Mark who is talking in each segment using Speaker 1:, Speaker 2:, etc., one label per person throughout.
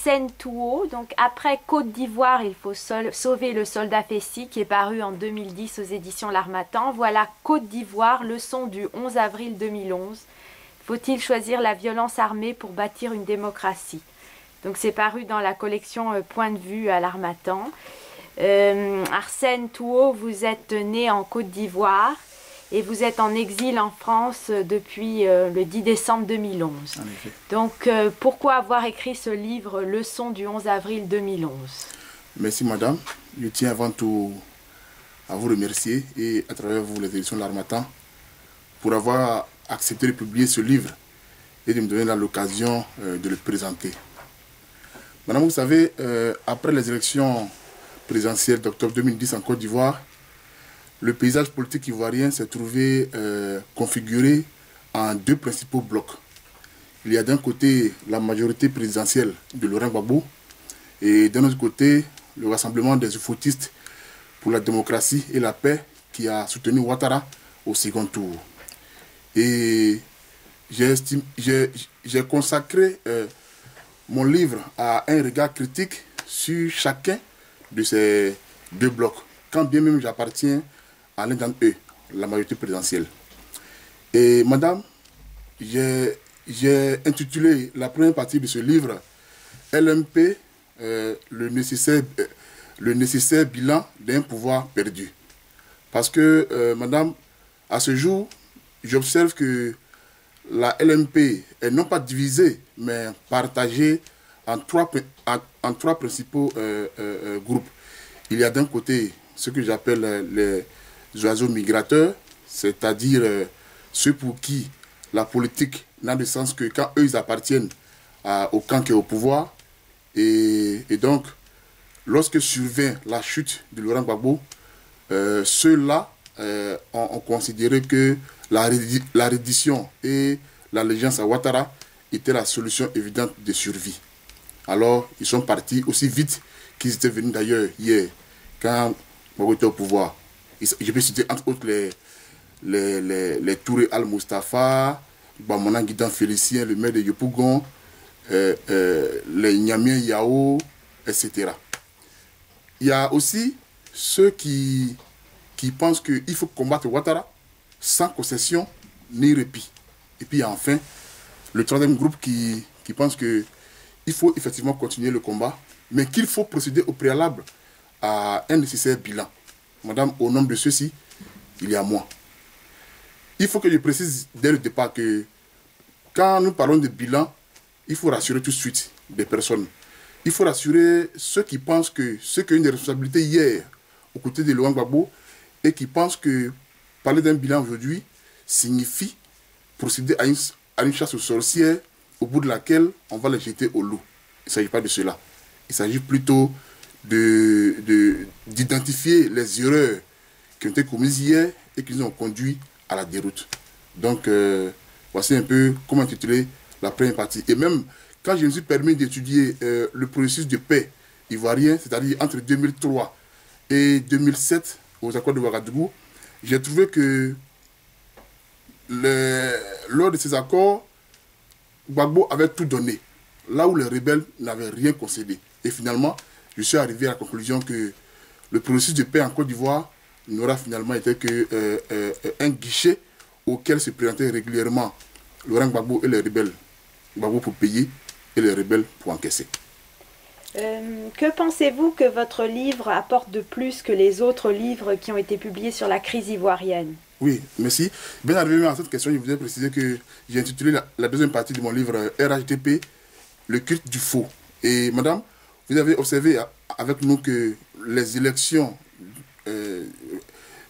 Speaker 1: Arsène Touault. Donc après Côte d'Ivoire, il faut sauver le soldat Fessi, qui est paru en 2010 aux éditions L'Harmattan. Voilà Côte d'Ivoire, leçon du 11 avril 2011. Faut-il choisir la violence armée pour bâtir une démocratie? Donc c'est paru dans la collection Point de vue à L'Harmattan. Arsène Touault, vous êtes né en Côte d'Ivoire et vous êtes en exil en France depuis le 10 décembre 2011.
Speaker 2: En effet.
Speaker 1: Donc pourquoi avoir écrit ce livre Leçon du 11 avril 2011?
Speaker 2: Merci madame. Je tiens avant tout à vous remercier et à travers vous les éditions de L'Harmattan pour avoir accepté de publier ce livre et de me donner l'occasion de le présenter. Madame, vous savez, après les élections présidentielles d'octobre 2010 en Côte d'Ivoire, le paysage politique ivoirien s'est trouvé configuré en deux principaux blocs. Il y a d'un côté la majorité présidentielle de Laurent Gbagbo et d'un autre côté le rassemblement des ufoutistes pour la démocratie et la paix qui a soutenu Ouattara au second tour. Et j'ai consacré mon livre à un regard critique sur chacun de ces deux blocs, quand bien même j'appartiens à l'un d'entre eux, la majorité présidentielle. Et madame, j'ai intitulé la première partie de ce livre LMP, le nécessaire bilan d'un pouvoir perdu. Parce que, madame, à ce jour, j'observe que la LMP est non pas divisée, mais partagée en trois principaux groupes. Il y a d'un côté ce que j'appelle les oiseaux migrateurs, c'est-à-dire ceux pour qui la politique n'a de sens que quand eux ils appartiennent au camp qui est au pouvoir. Et donc, lorsque survint la chute de Laurent Gbagbo, ceux-là ont considéré que la reddition et l'allégeance à Ouattara était la solution évidente de survie. Alors, ils sont partis aussi vite qu'ils étaient venus d'ailleurs hier, quand Gbagbo était au pouvoir. Je peux citer entre autres les Touré Al-Mustafa, Bamana Guidan Félicien, le maire de Yopougon, les Nyamien Yao, etc. Il y a aussi ceux qui pensent qu'il faut combattre Ouattara sans concession ni répit. Et puis il y a enfin le troisième groupe qui pense qu'il faut effectivement continuer le combat, mais qu'il faut procéder au préalable à un nécessaire bilan. Madame, au nom de ceux-ci, il y a moi. Il faut que je précise dès le départ que quand nous parlons de bilan, il faut rassurer tout de suite des personnes. Il faut rassurer ceux qui pensent que ceux qui ont une responsabilité hier aux côtés de Laurent Gbagbo et qui pensent que parler d'un bilan aujourd'hui signifie procéder à une chasse aux sorcières au bout de laquelle on va les jeter au loup. Il ne s'agit pas de cela. Il s'agit plutôt d'identifier les erreurs qui ont été commises hier et qui nous ont conduit à la déroute. Donc, voici un peu comment intituler la première partie. Et même quand je me suis permis d'étudier le processus de paix ivoirien, c'est-à-dire entre 2003 et 2007 aux accords de Ouagadougou, j'ai trouvé que lors de ces accords, Gbagbo avait tout donné, là où les rebelles n'avaient rien concédé. Et finalement, je suis arrivé à la conclusion que le processus de paix en Côte d'Ivoire n'aura finalement été qu'un guichet auquel se présentaient régulièrement Laurent Gbagbo et les rebelles. Gbagbo pour payer et les rebelles pour encaisser.
Speaker 1: Que pensez-vous que votre livre apporte de plus que les autres livres qui ont été publiés sur la crise ivoirienne?
Speaker 2: Oui, merci. Bien arrivé à cette question, je voudrais préciser que j'ai intitulé la deuxième partie de mon livre RHDP, le culte du faux. Et madame, vous avez observé avec nous que les élections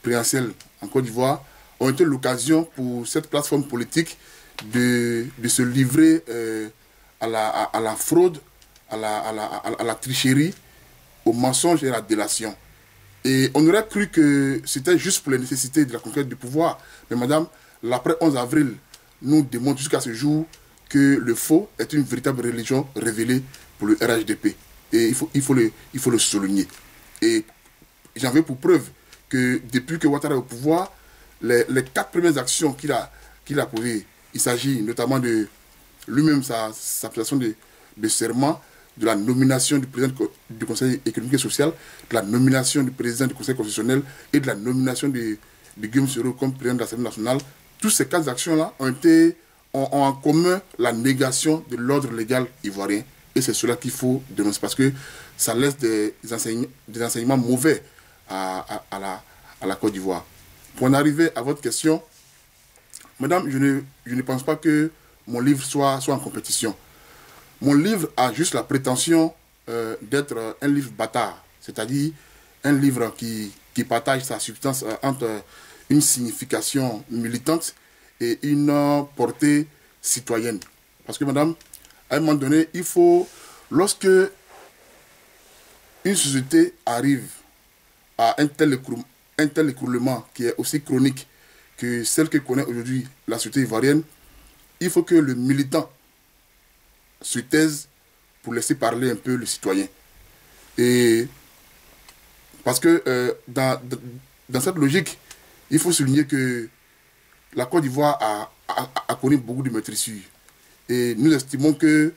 Speaker 2: présidentielles en Côte d'Ivoire ont été l'occasion pour cette plateforme politique de se livrer à la fraude, à la tricherie, au mensonge et à la délation. Et on aurait cru que c'était juste pour les nécessités de la conquête du pouvoir. Mais madame, l'après 11 avril nous démontre jusqu'à ce jour que le faux est une véritable religion révélée pour le RHDP. Et il faut le souligner. Et j'en veux pour preuve que depuis que Ouattara est au pouvoir, les 4 premières actions qu'il a posées, il s'agit notamment de lui-même, sa prestation de serment, de la nomination du président du Conseil économique et social, de la nomination du président du Conseil constitutionnel et de la nomination de Guillaume Soro comme président de l'Assemblée nationale. Tous ces quatre actions-là ont en commun la négation de l'ordre légal ivoirien. Et c'est cela qu'il faut dénoncer parce que ça laisse des enseignements mauvais à la Côte d'Ivoire. Pour en arriver à votre question, madame, je ne pense pas que mon livre soit en compétition. Mon livre a juste la prétention d'être un livre bâtard, c'est-à-dire un livre qui partage sa substance entre une signification militante et une portée citoyenne. Parce que, madame, à un moment donné, il faut, lorsque une société arrive à un tel écroulement qui est aussi chronique que celle que connaît aujourd'hui la société ivoirienne, il faut que le militant se taise pour laisser parler un peu le citoyen. Et parce que dans cette logique, il faut souligner que la Côte d'Ivoire a connu beaucoup de meurtrissures. Et nous estimons qu'il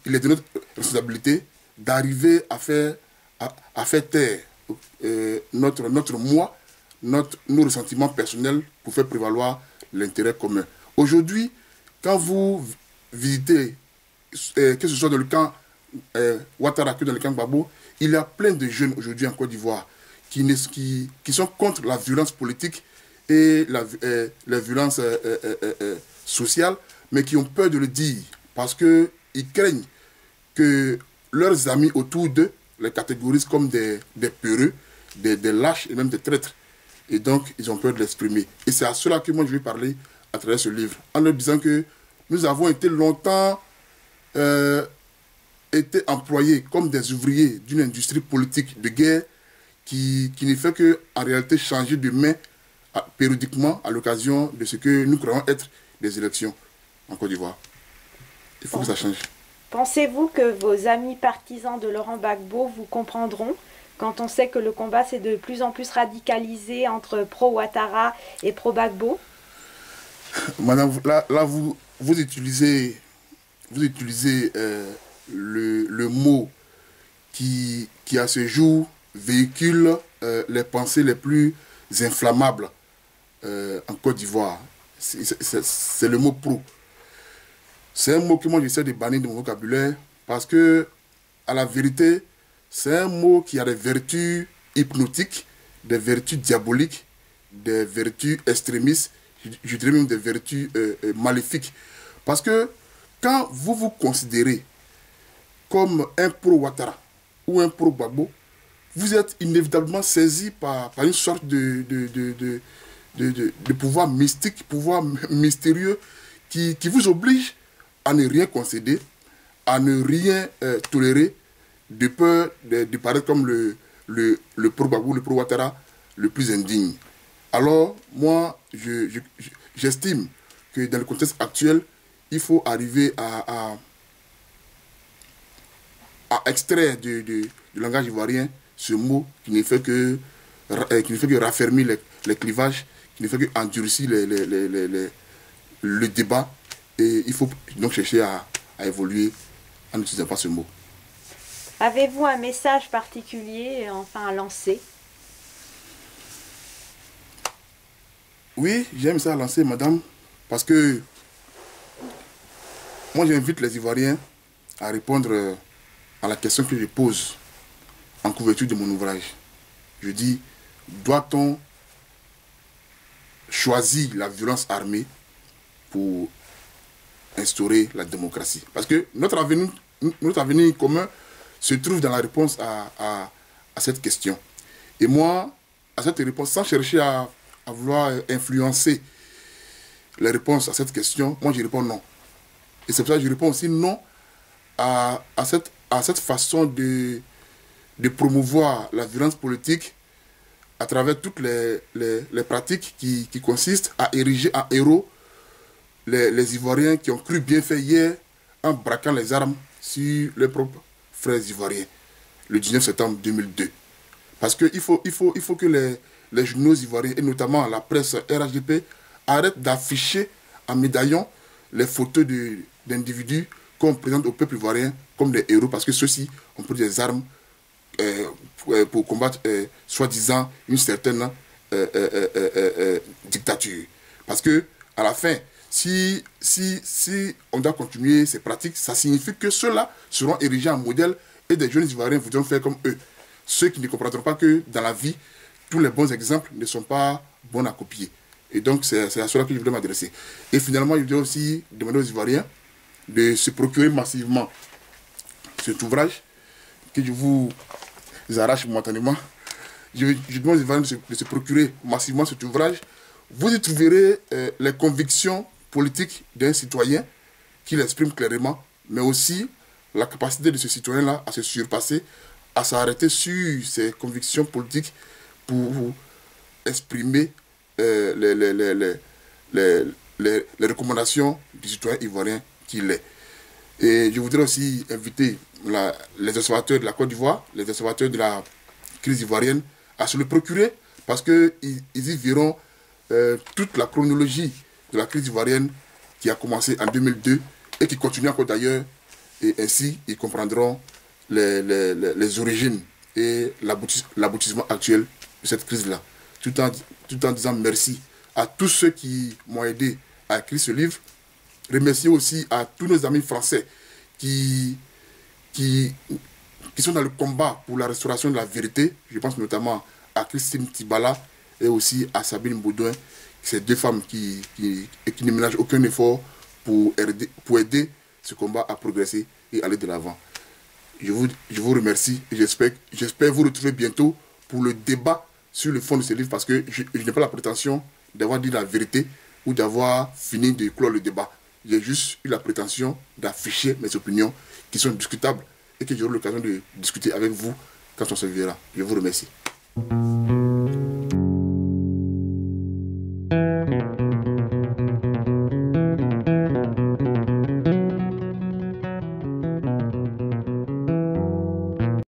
Speaker 2: est de notre responsabilité d'arriver à faire taire notre moi, nos ressentiments personnels pour faire prévaloir l'intérêt commun. Aujourd'hui, quand vous visitez, que ce soit dans le camp Ouattara que dans le camp Gbagbo, il y a plein de jeunes aujourd'hui en Côte d'Ivoire qui sont contre la violence politique et la violence sociale, mais qui ont peur de le dire parce qu'ils craignent que leurs amis autour d'eux les catégorisent comme des peureux, des lâches et même des traîtres. Et donc, ils ont peur de l'exprimer. Et c'est à cela que moi, je vais parler à travers ce livre, en leur disant que nous avons été longtemps employés comme des ouvriers d'une industrie politique de guerre qui ne fait qu'en réalité changer de main périodiquement à l'occasion de ce que nous croyons être des élections en Côte d'Ivoire. Il faut que ça change.
Speaker 1: Pensez-vous que vos amis partisans de Laurent Gbagbo vous comprendront quand on sait que le combat s'est de plus en plus radicalisé entre pro-Ouattara et pro-Gbagbo?
Speaker 2: Madame, là vous utilisez le mot qui à ce jour véhicule les pensées les plus inflammables en Côte d'Ivoire. C'est le mot pro. C'est un mot que moi j'essaie de bannir de mon vocabulaire parce que, à la vérité, c'est un mot qui a des vertus hypnotiques, des vertus diaboliques, des vertus extrémistes, je dirais même des vertus maléfiques. Parce que quand vous vous considérez comme un pro-Ouattara ou un pro-Gbagbo, vous êtes inévitablement saisi par une sorte de pouvoir mystique, pouvoir mystérieux qui vous oblige à ne rien concéder, à ne rien tolérer, de peur de paraître comme le pro-Gbagbo, le pro-Ouattara le plus indigne. Alors, moi, j'estime que dans le contexte actuel, il faut arriver à extraire du langage ivoirien ce mot qui ne fait que raffermir les clivages, qui ne fait que endurcir le débat. Et il faut donc chercher à évoluer en n'utilisant pas ce mot.
Speaker 1: Avez-vous un message particulier à lancer?
Speaker 2: Oui, j'ai un message à lancer, madame, parce que moi j'invite les Ivoiriens à répondre à la question que je pose en couverture de mon ouvrage. Je dis, doit-on choisir la violence armée pour instaurer la démocratie? Parce que notre avenir commun se trouve dans la réponse à cette question. Et moi, à cette réponse, sans chercher à vouloir influencer les réponses à cette question, moi je réponds non. Et c'est pour ça que je réponds aussi non à cette façon de promouvoir la violence politique à travers toutes les pratiques qui consistent à ériger en héros les Ivoiriens qui ont cru bien faire hier en braquant les armes sur leurs propres frères ivoiriens le 19 septembre 2002. Parce qu'il faut que les journaux ivoiriens, et notamment la presse RHDP, arrêtent d'afficher en médaillon les photos d'individus qu'on présente au peuple ivoirien comme des héros parce que ceux-ci ont pris des armes pour combattre, soi-disant, une certaine dictature. Parce que, à la fin, si on doit continuer ces pratiques, ça signifie que ceux-là seront érigés en modèle et des jeunes Ivoiriens voudront faire comme eux. Ceux qui ne comprendront pas que dans la vie, tous les bons exemples ne sont pas bons à copier. Et donc, c'est à cela que je voulais m'adresser. Et finalement, je voudrais aussi demander aux Ivoiriens de se procurer massivement cet ouvrage que je vous arrache momentanément. Je demande aux Ivoiriens de se procurer massivement cet ouvrage. Vous y trouverez les convictions politiques d'un citoyen qui l'exprime clairement, mais aussi la capacité de ce citoyen-là à se surpasser, à s'arrêter sur ses convictions politiques pour exprimer les recommandations du citoyen ivoirien qu'il est. Et je voudrais aussi inviter les observateurs de la Côte d'Ivoire, les observateurs de la crise ivoirienne, à se le procurer parce qu'ils y verront toute la chronologie de la crise ivoirienne qui a commencé en 2002 et qui continue encore d'ailleurs. Et ainsi, ils comprendront les origines et l'aboutissement actuel de cette crise-là. Tout en disant merci à tous ceux qui m'ont aidé à écrire ce livre. Remercier aussi à tous nos amis français qui sont dans le combat pour la restauration de la vérité. Je pense notamment à Christine Tibala et aussi à Sabine Baudouin, ces deux femmes qui ne ménagent aucun effort pour aider ce combat à progresser et aller de l'avant. Je vous remercie et j'espère vous retrouver bientôt pour le débat sur le fond de ce livre parce que je n'ai pas la prétention d'avoir dit la vérité ou d'avoir fini de clore le débat. J'ai juste eu la prétention d'afficher mes opinions qui sont discutables et que j'aurai l'occasion de discuter avec vous quand on se verra. Je vous remercie.